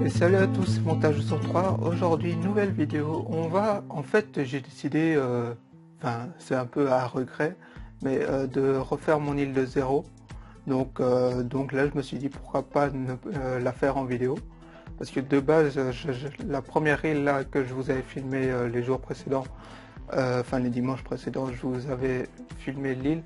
Et salut à tous, c'est Montage 203. Aujourd'hui, nouvelle vidéo. En fait, j'ai décidé, enfin, c'est un peu à regret, mais de refaire mon île de zéro. Donc là, je me suis dit pourquoi pas la faire en vidéo. Parce que de base, la première île là que je vous avais filmé les jours précédents, enfin les dimanches précédents, je vous avais filmé l'île.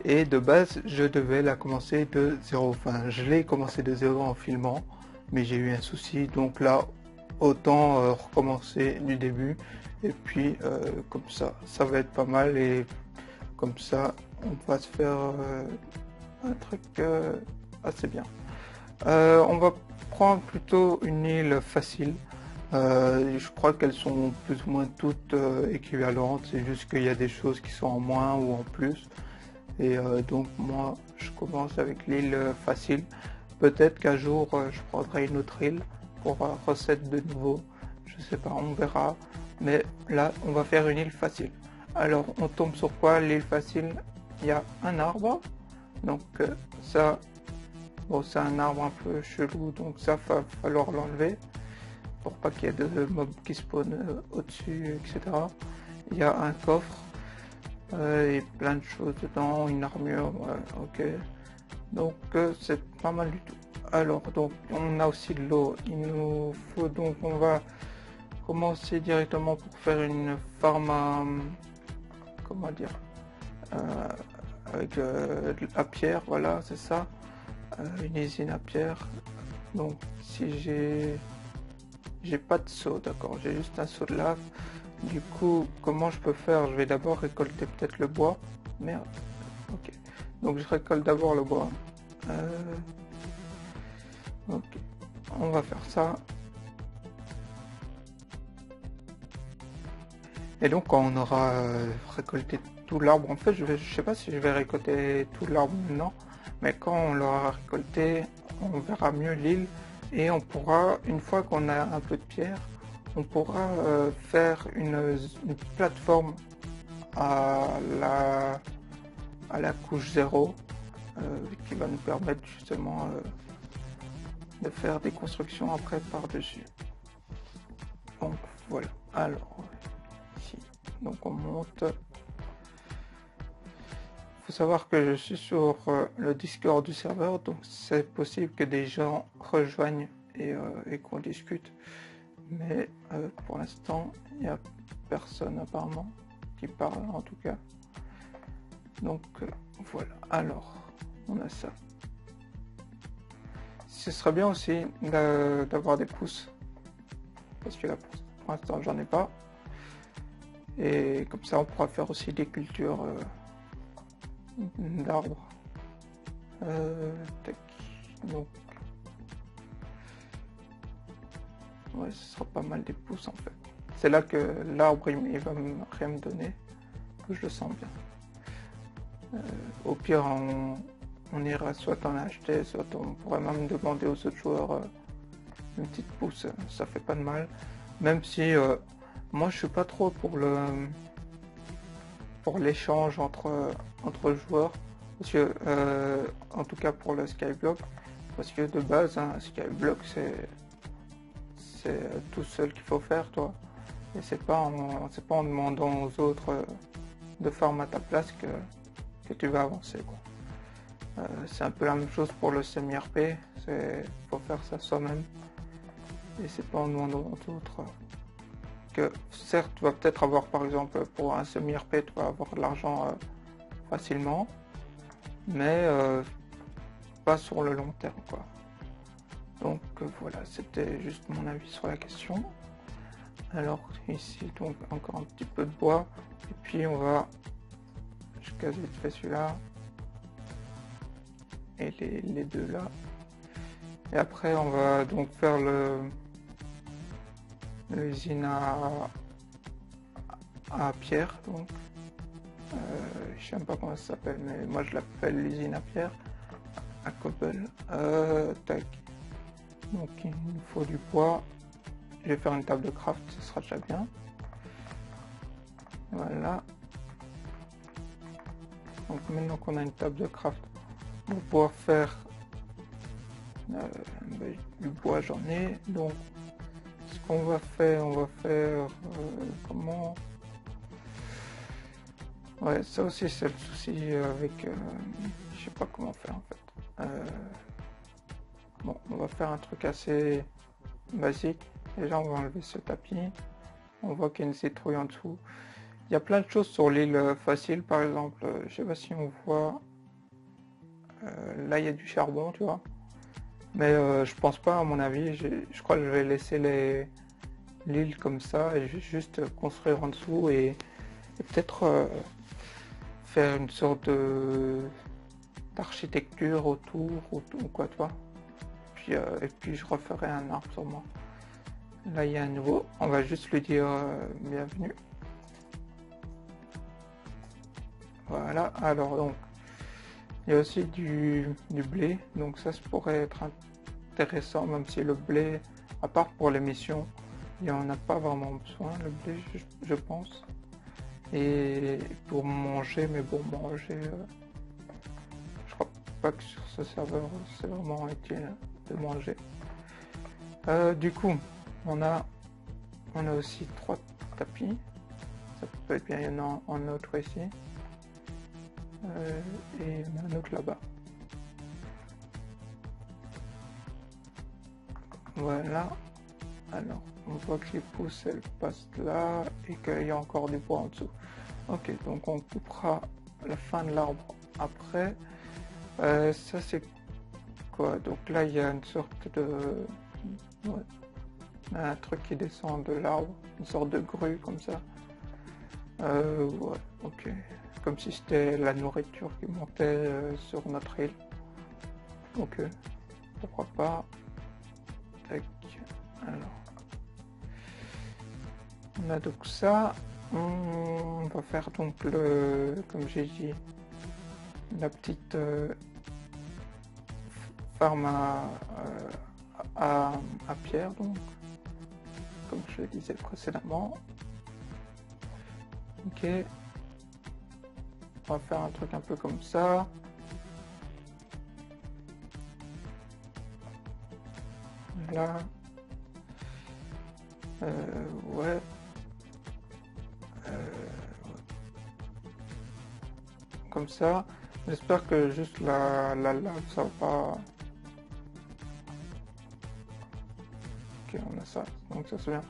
Et de base, je devais la commencer de zéro. Enfin, je l'ai commencé de zéro en filmant, mais j'ai eu un souci. Donc là, autant recommencer du début. Et puis, comme ça va être pas mal. Et comme ça, on va se faire un truc assez bien. On va prendre plutôt une île facile. Je crois qu'elles sont plus ou moins toutes équivalentes. C'est juste qu'il y a des choses qui sont en moins ou en plus. Et donc moi je commence avec l'île facile. Peut-être qu'un jour je prendrai une autre île pour recette de nouveau. Je sais pas, on verra. Mais là on va faire une île facile. Alors on tombe sur quoi l'île facile? Il y a un arbre. Donc ça, bon c'est un arbre un peu chelou. Donc ça va falloir l'enlever pour pas qu'il y ait de mobs qui spawnent au-dessus, etc. Il y a un coffre. Et plein de choses dedans, une armure, ouais, ok. Donc c'est pas mal du tout. Alors donc on a aussi de l'eau. Il nous faut donc on va commencer directement pour faire une farm à, comment dire, avec de la pierre, voilà c'est ça. Une usine à pierre. Donc si j'ai pas de seau, d'accord, j'ai juste un seau de lave. Du coup, comment je peux faire? Je vais d'abord récolter peut-être le bois. Merde. Ok. Donc je récolte d'abord le bois. Ok. On va faire ça. Et donc quand on aura récolté tout l'arbre, en fait je sais pas si je vais récolter tout l'arbre maintenant, mais quand on l'aura récolté, on verra mieux l'île et on pourra, une fois qu'on a un peu de pierre, on pourra faire une plateforme à la couche 0 qui va nous permettre justement de faire des constructions après par dessus. Donc voilà, alors ici, donc on monte. Faut savoir que je suis sur le Discord du serveur, donc c'est possible que des gens rejoignent et qu'on discute, mais pour l'instant il n'y a personne apparemment qui parle en tout cas. Donc voilà, alors on a ça. Ce serait bien aussi d'avoir des pousses, parce que là pour l'instant j'en ai pas, et comme ça on pourra faire aussi des cultures d'arbres. Tac. Donc ouais, ce sera pas mal des pousses en fait. C'est là que l'arbre il va rien me donner, que je le sens bien. Au pire on ira soit en acheter, soit on pourrait même demander aux autres joueurs une petite pousse, ça fait pas de mal. Même si moi je suis pas trop pour l'échange entre joueurs, parce que en tout cas pour le Skyblock, parce que de base un Skyblock c'est tout seul qu'il faut faire toi, et c'est pas en demandant aux autres de farm à ta place que tu vas avancer quoi. C'est un peu la même chose pour le semi-RP, faut faire ça soi-même, et c'est pas en demandant aux autres. Que certes tu vas peut-être avoir, par exemple pour un semi-RP tu vas avoir de l'argent facilement, mais pas sur le long terme quoi. Donc voilà, c'était juste mon avis sur la question. Alors ici donc encore un petit peu de bois, et puis on va, je casse vite fait celui-là et les deux là, et après on va donc faire l'usine à pierre. Donc je sais même pas comment ça s'appelle, mais moi je l'appelle l'usine à pierre, à cobble. Tac. Donc il nous faut du bois. Je vais faire une table de craft, ce sera déjà bien. Voilà. Donc maintenant qu'on a une table de craft, on va pouvoir faire Du bois j'en ai, donc ce qu'on va faire, comment, ouais, ça aussi c'est le souci avec, je sais pas comment faire en fait. Bon, on va faire un truc assez basique. Déjà on va enlever ce tapis, on voit qu'il y a une citrouille en dessous. Il y a plein de choses sur l'île facile, par exemple, je sais pas si on voit, là il y a du charbon, tu vois. Mais je pense pas, à mon avis, je crois que je vais laisser l'île comme ça et juste construire en dessous et peut-être faire une sorte d'architecture autour ou quoi, tu vois. Et puis je referai un arbre sûrement. Là il y a un nouveau, on va juste lui dire bienvenue. Voilà, alors donc il y a aussi du blé, donc ça pourrait être intéressant, même si le blé, à part pour les missions, il n'y en a pas vraiment besoin, le blé, je pense. Et pour manger, mais bon, manger, je crois pas que sur ce serveur c'est vraiment utile de manger. Du coup, on a aussi 3 tapis, ça peut être bien, il y en a un autre ici. Et un autre là-bas. Voilà. Alors, on voit que les pousses elles passent là et qu'il y a encore du bois en dessous. Ok, donc on coupera la fin de l'arbre après. Ça c'est quoi? Donc là il y a une sorte de... Ouais, un truc qui descend de l'arbre, une sorte de grue comme ça. Ouais, ok. Comme si c'était la nourriture qui montait sur notre île. Ok, pourquoi pas. Tac. Alors, on a donc ça. On va faire donc comme j'ai dit, la petite farm à pierre, donc, comme je le disais précédemment. Ok. On va faire un truc un peu comme ça. Là. Ouais. Comme ça. J'espère que juste la lave, ça va pas... Ok, on a ça. Donc ça c'est bien.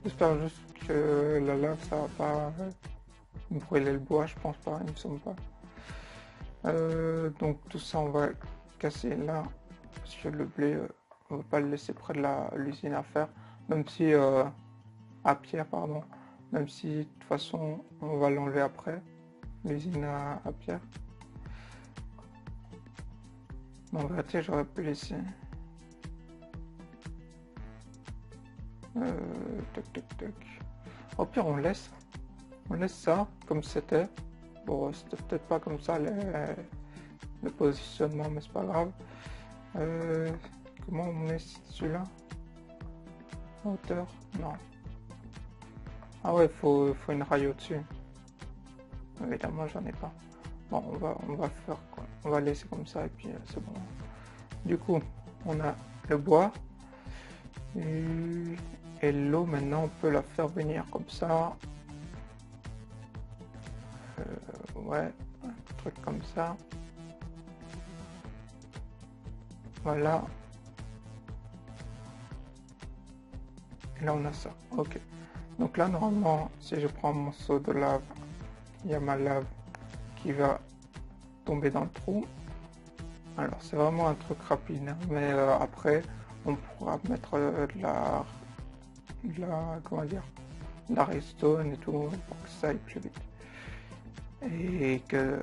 J'espère juste que la lave, ça va pas brûler le bois. Je pense pas, il me semble pas. Donc tout ça, on va casser là. Parce que le blé, on va pas le laisser près de l'usine à faire. Même si... à pierre, pardon. Même si de toute façon, on va l'enlever après. L'usine à pierre. En vérité, j'aurais pu laisser. Tac, tac, tac. Au pire, on laisse ça comme c'était. Bon, c'était peut-être pas comme ça le positionnement, mais c'est pas grave. Comment on met celui-là? Hauteur? Non. Ah ouais, faut une raille au-dessus. Évidemment, j'en ai pas. Bon, on va faire quoi? On va laisser comme ça et puis c'est bon. Du coup, on a le bois et l'eau. Maintenant, on peut la faire venir comme ça. Ouais, un truc comme ça. Voilà. Et là, on a ça. Ok. Donc là, normalement, si je prends mon seau de lave, il y a ma lave qui va tomber dans le trou. Alors c'est vraiment un truc rapide, hein, mais après on pourra mettre comment dire, de la redstone et tout pour que ça aille plus vite et que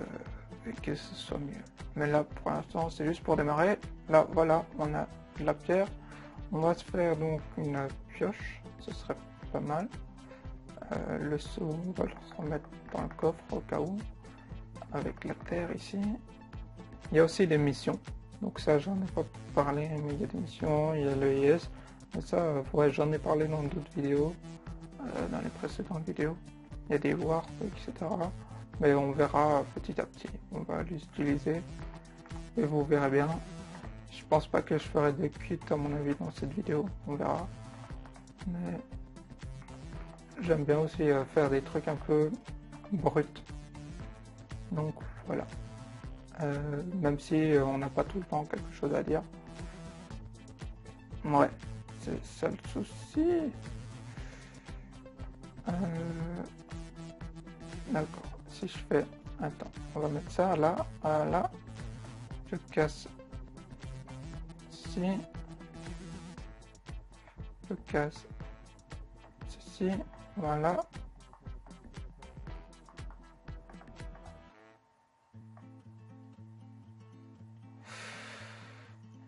ce soit mieux. Mais là pour l'instant c'est juste pour démarrer. Là voilà, on a de la pierre. On va se faire donc une pioche, ce serait pas mal. Le seau, on va le remettre dans le coffre au cas où, avec la terre ici. Il y a aussi des missions, donc ça j'en ai pas parlé, mais il y a des missions, il y a le IS, mais ça, ouais, j'en ai parlé dans d'autres vidéos, dans les précédentes vidéos. Il y a des warps, etc. Mais on verra petit à petit, on va les utiliser, et vous verrez bien. Je pense pas que je ferai des cuits à mon avis dans cette vidéo, on verra. Mais j'aime bien aussi faire des trucs un peu bruts. Donc voilà. Même si on n'a pas tout le temps quelque chose à dire. Ouais, c'est ça le souci. D'accord, si je fais... Attends, on va mettre ça là, là. Je casse ceci. Je casse ceci, voilà.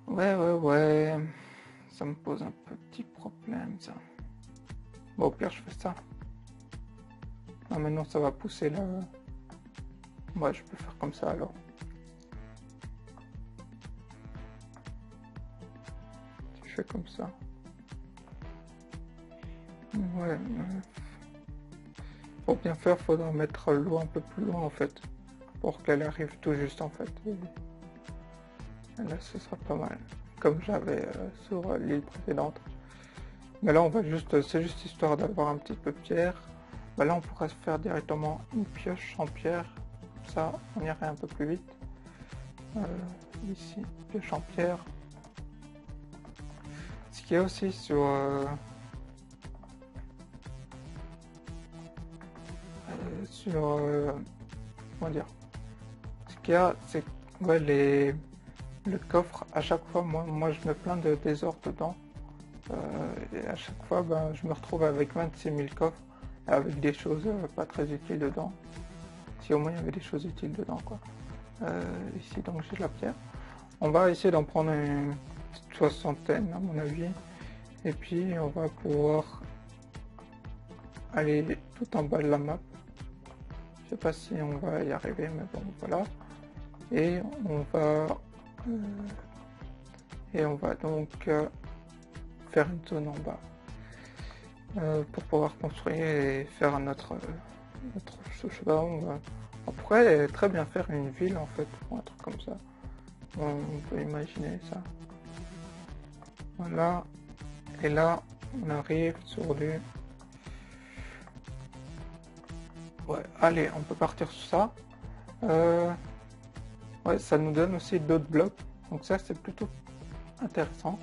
Ouais. Ça me pose un petit problème, ça. Bon, au pire, je fais ça. Ah, maintenant, ça va pousser là. Ouais, je peux faire comme ça, alors. Je fais comme ça. Ouais. Pour bien faire, faudra mettre l'eau un peu plus loin, en fait. Pour qu'elle arrive tout juste, en fait. Et là, ce sera pas mal. Comme j'avais sur l'île précédente. Mais là, on va juste... C'est juste histoire d'avoir un petit peu de pierre. Bah là, on pourrait se faire directement une pioche en pierre. Ça, on irait un peu plus vite. Ici, pioche en pierre. Ce qu'il y a aussi sur... comment dire, ce qu'il y a, c'est ouais, le coffre, à chaque fois, moi je me plains de désordre dedans. Et à chaque fois, ben, je me retrouve avec 26 000 coffres, avec des choses pas très utiles dedans. Si au moins il y avait des choses utiles dedans, quoi. Ici, donc j'ai de la pierre. On va essayer d'en prendre une petite soixantaine, à mon avis. Et puis, on va pouvoir aller tout en bas de la map. Je sais pas si on va y arriver, mais bon, voilà. Et on va donc faire une zone en bas pour pouvoir construire et faire notre chose. On pourrait très bien faire une ville en fait, ou un truc comme ça. On peut imaginer ça. Voilà. Et là, on arrive sur du... Ouais, allez, on peut partir sur ça. Ouais, ça nous donne aussi d'autres blocs. Donc ça, c'est plutôt intéressant.